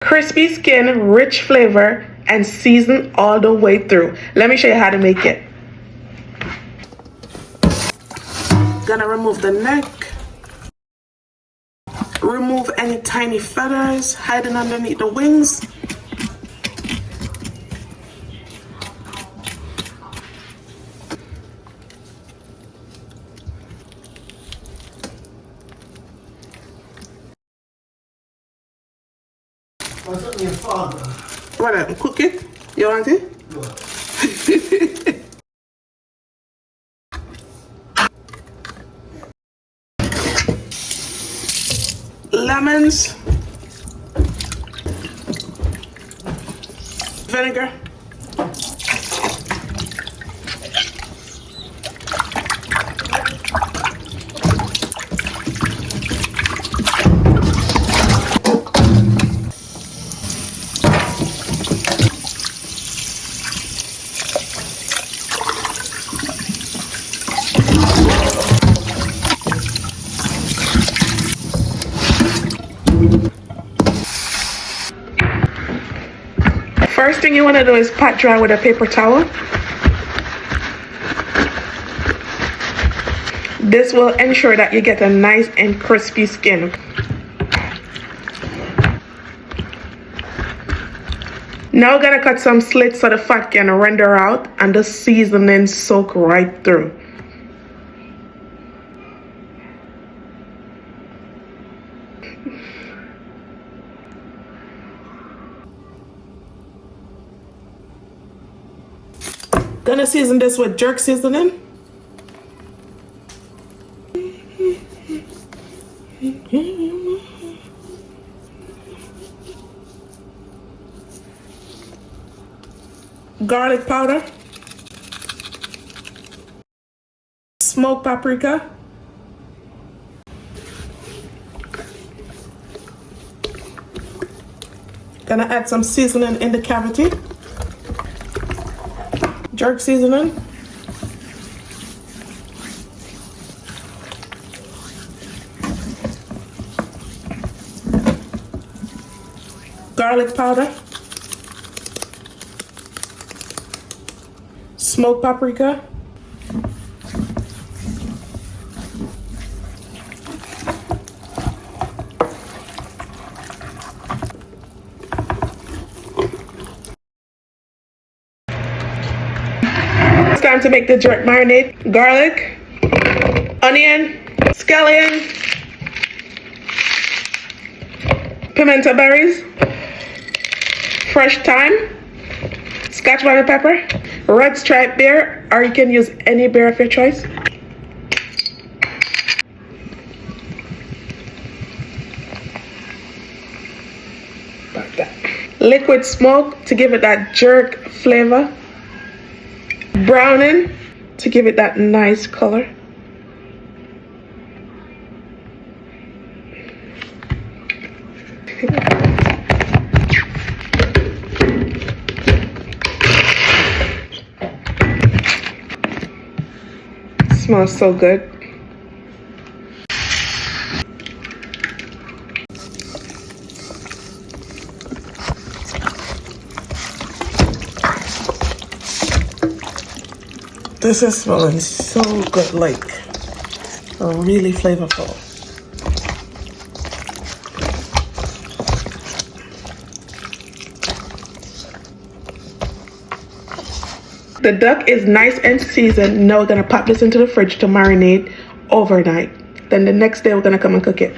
Crispy skin, rich flavor, and seasoned all the way through. Let me show you how to make it. Gonna remove the neck. Remove any tiny feathers hiding underneath the wings. What's up, your father? Whatever, cook it. You want it? Lemons, vinegar, First thing you want to do is pat dry with a paper towel. This will ensure that you get a nice and crispy skin. Now we're gonna cut some slits so the fat can render out and the seasoning soak right through. Gonna season this with jerk seasoning. Garlic powder. Smoked paprika. Gonna add some seasoning in the cavity. Jerk seasoning. Garlic powder. Smoked paprika. It's time to make the jerk marinade. Garlic, onion, scallion, pimento berries, fresh thyme, Scotch bonnet pepper, red stripe beer, or you can use any beer of your choice. Like that. Liquid smoke to give it that jerk flavor. Browning to give it that nice color. Smells so good. This is smelling so good, like really flavorful. The duck is nice and seasoned. Now we're gonna pop this into the fridge to marinate overnight. Then the next day we're gonna come and cook it.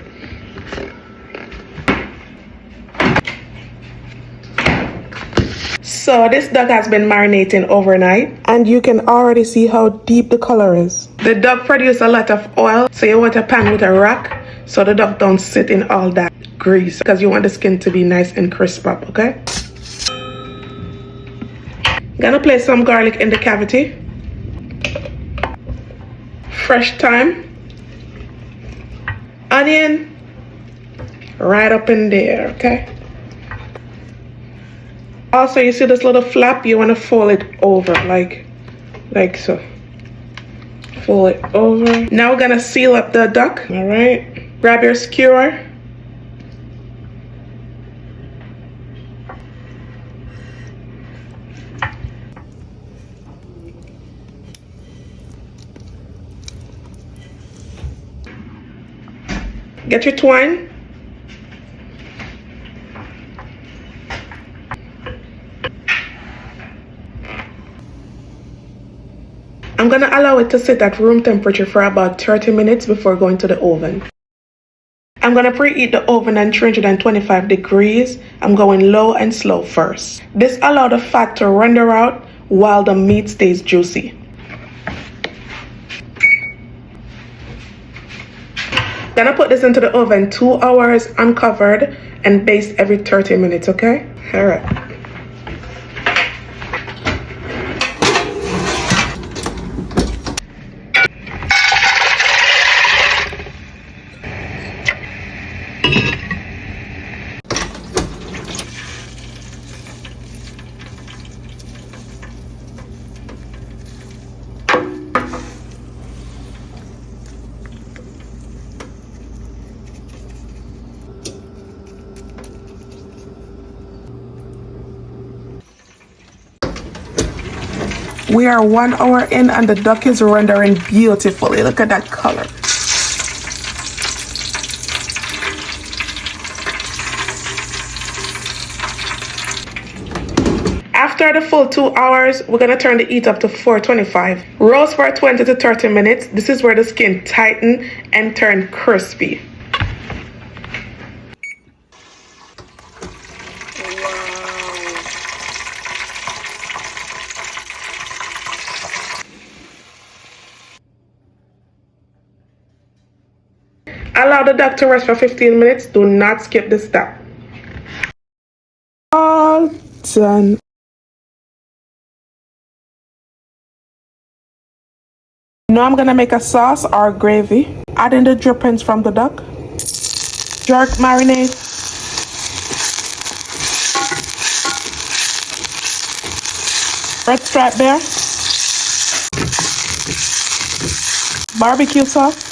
So this duck has been marinating overnight and you can already see how deep the color is. The duck produces a lot of oil, so you want a pan with a rack so the duck don't sit in all that grease because you want the skin to be nice and crisp up, okay? Gonna place some garlic in the cavity. Fresh thyme. Onion. Right up in there, okay? Also, you see this little flap? You want to fold it over like so. Fold it over. Now we're gonna seal up the duck. All right. Grab your skewer. Get your twine. I'm gonna allow it to sit at room temperature for about 30 minutes before going to the oven. I'm gonna preheat the oven at 325 degrees. I'm going low and slow first. This allows the fat to render out while the meat stays juicy. Gonna put this into the oven 2 hours uncovered and baste every 30 minutes, okay? All right. We are 1 hour in and the duck is rendering beautifully. Look at that color. After the full 2 hours, we're gonna turn the heat up to 425. Roast for 20 to 30 minutes. This is where the skin tighten and turn crispy. Allow the duck to rest for 15 minutes. Do not skip this step. All done. Now I'm gonna make a sauce or gravy. Add in the drippings from the duck. Jerk marinade. Red stripe bear. Barbecue sauce.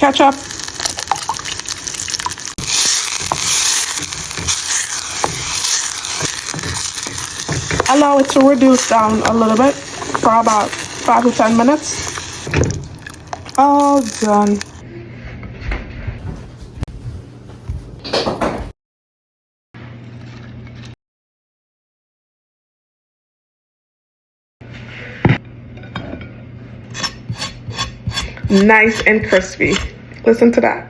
Ketchup. Allow it to reduce down a little bit for about 5 to 10 minutes. All done. Nice and crispy. Listen to that.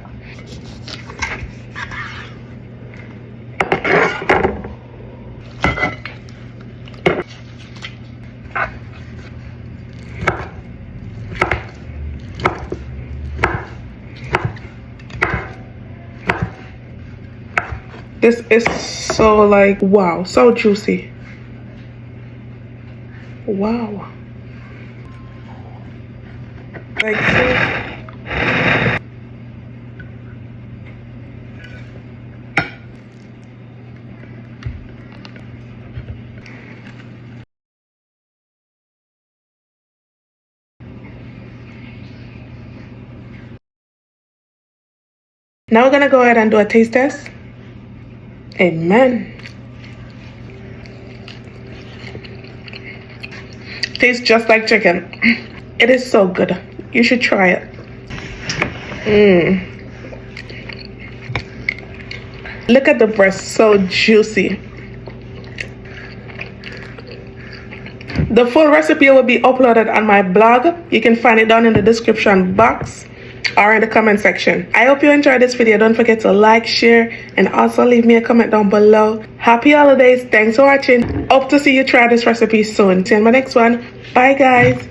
This is so like, wow, so juicy. Wow. Like, now we're gonna go ahead and do a taste test. Amen. Tastes just like chicken. It is so good. You should try it. Look at the breast, so juicy. The full recipe will be uploaded on my blog. You can find it down in the description box or in the comment section. I hope you enjoyed this video. Don't forget to like, share, and also leave me a comment down below. Happy holidays. Thanks for watching. Hope to see you try this recipe soon. See you in my next one. Bye, guys.